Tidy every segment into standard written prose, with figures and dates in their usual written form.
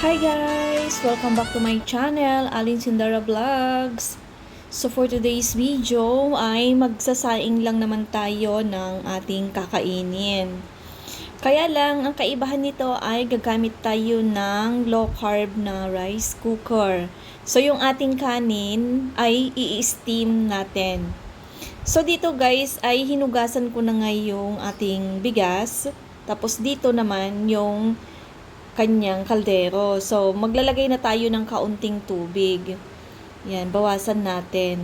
Hi guys! Welcome back to my channel, Alin Sindara Vlogs. So for today's video ay magsasaing lang naman tayo ng ating kakainin. Kaya lang, ang kaibahan nito ay gagamit tayo ng low carb na rice cooker. So yung ating kanin ay i-steam natin. So dito guys ay hinugasan ko na ngayong ating bigas. Tapos dito naman yung kanyang kaldero. So, maglalagay na tayo ng kaunting tubig. Yan, bawasan natin.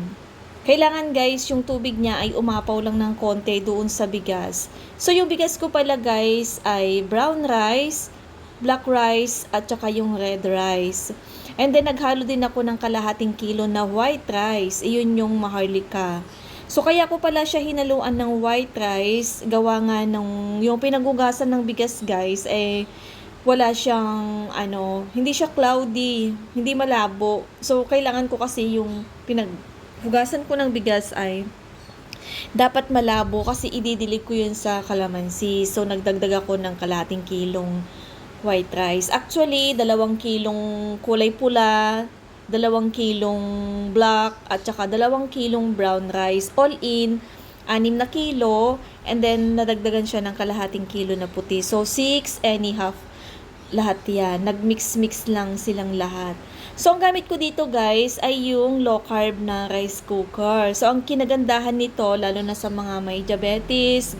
Kailangan guys, yung tubig niya ay umapaw lang ng konti doon sa bigas. So, yung bigas ko pala guys ay brown rice, black rice, at saka yung red rice. And then, naghalo din ako ng kalahating kilo na white rice. Iyon yung maharlika. So, kaya ko pala siya hinaluan ng white rice. Gawa nga ng, yung pinagugasan ng bigas guys, wala siyang hindi siya cloudy, hindi malabo. So kailangan ko kasi yung pinaghugasan ko ng bigas ay dapat malabo kasi ididilig ko yun sa kalamansi. So nagdagdag ako ng kalahating kilong white rice. Actually, 2 kilong kulay pula, 2 kilong black, at saka 2 kilong brown rice. All in, 6 na kilo, and then nadagdagan siya ng kalahating kilo na puti. So 6 and a half lahat yan. Nag-mix-mix lang silang lahat. So, ang gamit ko dito guys ay yung low carb na rice cooker. So, ang kinagandahan nito, lalo na sa mga may diabetes,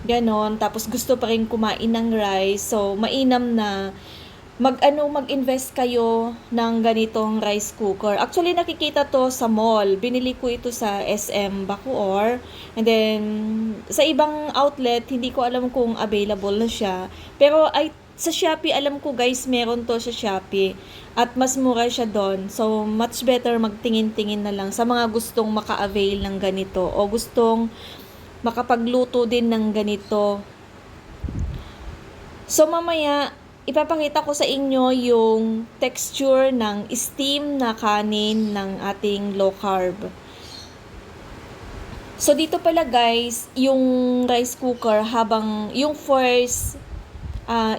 ganon, tapos gusto pa rin kumain ng rice. So, mainam na mag-invest kayo ng ganitong rice cooker. Actually, nakikita to sa mall. Binili ko ito sa SM Bacoor. And then, sa ibang outlet, hindi ko alam kung available na siya. Pero sa Shopee, alam ko guys, meron to sa Shopee. At mas mura siya doon. So, much better magtingin-tingin na lang sa mga gustong maka-avail ng ganito o gustong makapagluto din ng ganito. So, mamaya, ipapakita ko sa inyo yung texture ng steam na kanin ng ating low carb. So, dito pala guys, yung rice cooker, habang yung first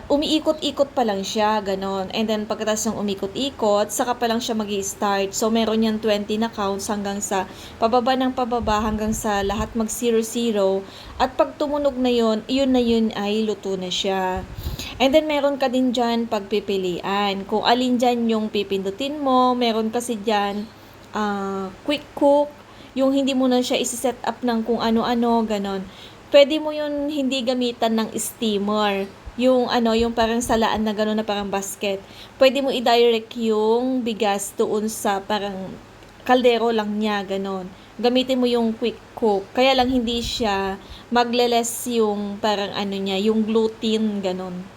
umiikot-ikot pa lang siya, ganon. And then, pagkatapos ng umikot-ikot, saka pa lang siya magi-start. So, meron yan 20 na counts hanggang sa pababa ng pababa, hanggang sa lahat mag-0-0. At pag tumunog na yun ay luto na siya. And then, meron ka din dyan pagpipilian. Kung alin dyan yung pipindutin mo, meron kasi dyan quick cook, yung hindi mo na siya isi-set up ng kung ano-ano, ganon. Pwede mo yun hindi gamitan ng steamer. Yung parang salaan na gano'n na parang basket. Pwede mo i-direct yung bigas doon sa parang kaldero lang niya, gano'n. Gamitin mo yung quick cook. Kaya lang hindi siya magle-less yung parang niya, yung gluten, gano'n.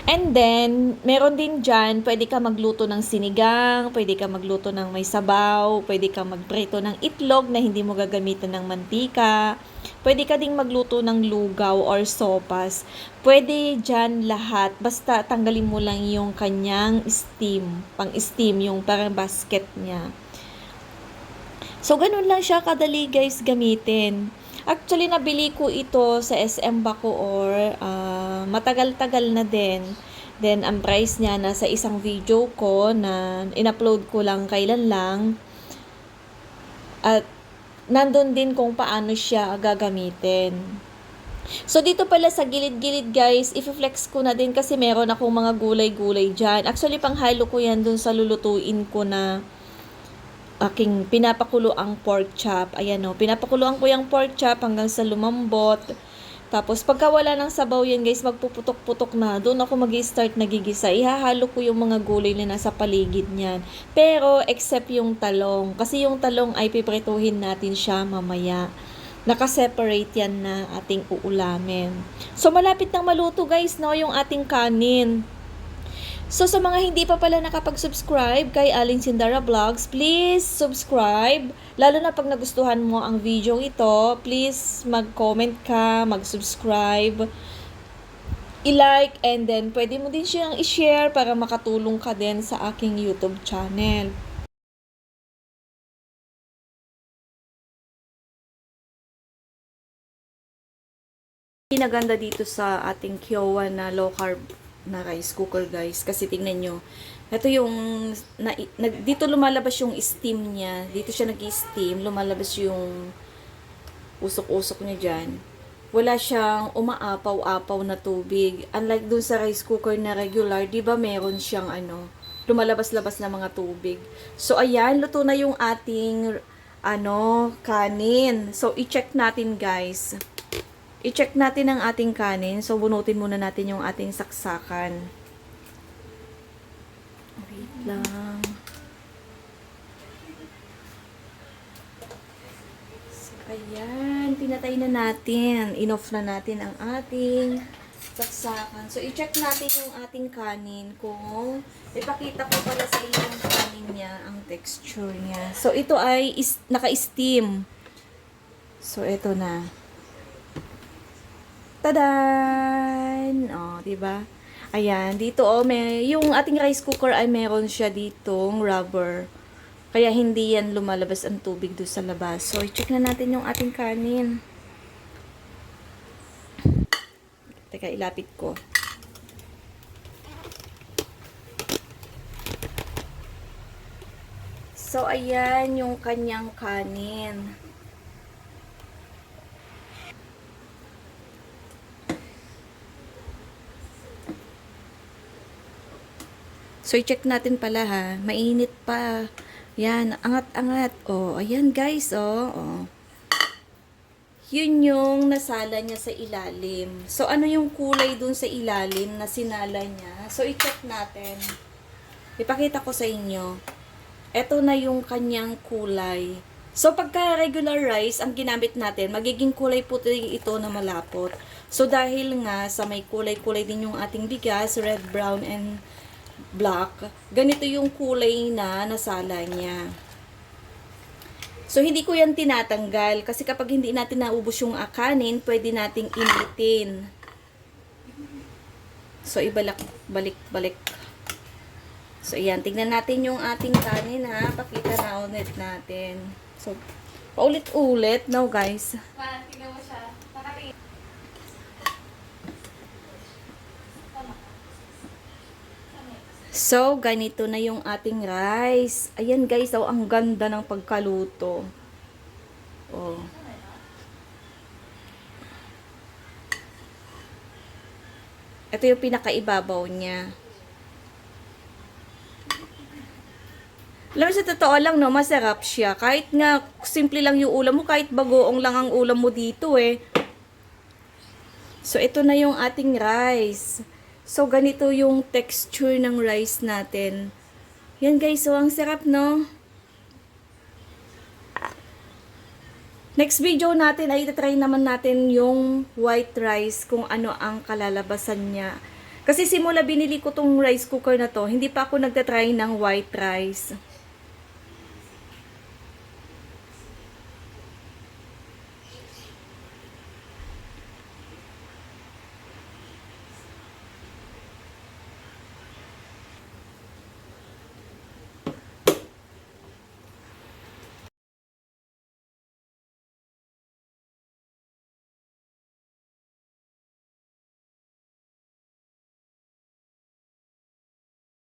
And then, meron din dyan, pwede ka magluto ng sinigang, pwede ka magluto ng may sabaw, pwede ka magprito ng itlog na hindi mo gagamitan ng mantika, pwede ka ding magluto ng lugaw or sopas. Pwede dyan lahat, basta tanggalin mo lang yung kanyang steam, pang-steam, yung parang basket niya. So, ganun lang siya kadali guys gamitin. Actually, nabili ko ito sa SM Bacoor, matagal-tagal na din. Then, ang price niya nasa isang video ko na in-upload ko lang kailan lang. At nandun din kung paano siya gagamitin. So, dito pala sa gilid-gilid guys, i-flex ko na din kasi meron akong mga gulay-gulay dyan. Actually, panghalo ko yan dun sa lulutuin ko na aking pinapakulo ang pork chop. Ayan o, pinapakuluan ko yung pork chop hanggang sa lumambot. Tapos, pagka wala ng sabaw yan guys, magpuputok-putok na. Doon ako mag-start nagigisa. Ihahalo ko yung mga gulay na nasa paligid niyan. Pero, except yung talong. Kasi yung talong ay piprituhin natin siya mamaya. Naka-separate yan na ating uulamin. So, malapit nang maluto guys, no, yung ating kanin. So, sa mga hindi pa pala nakapag-subscribe kay Alin Sindara Vlogs, please subscribe. Lalo na pag nagustuhan mo ang video ito, please mag-comment ka, mag-subscribe, i-like, and then pwede mo din siyang i-share para makatulong ka din sa aking YouTube channel. Pinaganda dito sa ating Kiowa na low carb na rice cooker, guys. Kasi tingnan nyo, ito yung, dito lumalabas yung steam niya. Dito siya nag-steam, lumalabas yung usok-usok niya dyan. Wala siyang umaapaw-apaw na tubig. Unlike dun sa rice cooker na regular, di ba meron siyang lumalabas-labas na mga tubig. So, ayan, luto na yung ating, kanin. So, i-check natin, guys. I-check natin ang ating kanin. So, bunutin muna natin yung ating saksakan. Wait lang. So, ayan. Pinatay na natin. In-off na natin ang ating saksakan. So, i-check natin yung ating kanin kung ipakita ko pala sa inyo yung kanin niya, ang texture niya. So, ito ay naka-steam. So, ito na. Tadan! O, diba? Ayan, dito yung ating rice cooker ay meron siya ditong rubber. Kaya hindi yan lumalabas ang tubig doon sa labas. So, i-check na natin yung ating kanin. Teka, ilapit ko. So, ayan yung kanyang kanin. So, i-check natin pala ha. Mainit pa. Yan, angat-angat. Oh, ayan guys, oh. Yun yung nasala niya sa ilalim. So, ano yung kulay dun sa ilalim na sinala niya? So, i-check natin. Ipakita ko sa inyo. Ito na yung kanyang kulay. So, pagka regular rice, ang ginamit natin, magiging kulay puti ito na malapot. So, dahil nga sa may kulay-kulay din yung ating bigas, red, brown, and black, ganito yung kulay na nasala niya. So, hindi ko yan tinatanggal kasi kapag hindi natin naubos yung kanin, pwede nating initin. So, balik. So, ayan. Tingnan natin yung ating kanin, ha. Pakita na ulit natin. So, paulit-ulit, no, guys? Tingnan mo siya. So, ganito na yung ating rice. Ayan guys, ang ganda ng pagkaluto. Oh. Ito yung pinakaibabaw niya. Alam mo, sa totoo lang, no, masarap siya. Kahit nga, simple lang yung ulam mo, kahit bagoong lang ang ulam mo dito, eh. So, ito na yung ating rice. So, ganito yung texture ng rice natin. Yan guys, so ang sarap, no? Next video natin ay try naman natin yung white rice kung ano ang kalalabasan niya. Kasi simula binili ko tong rice cooker na to, hindi pa ako nagtatry ng white rice.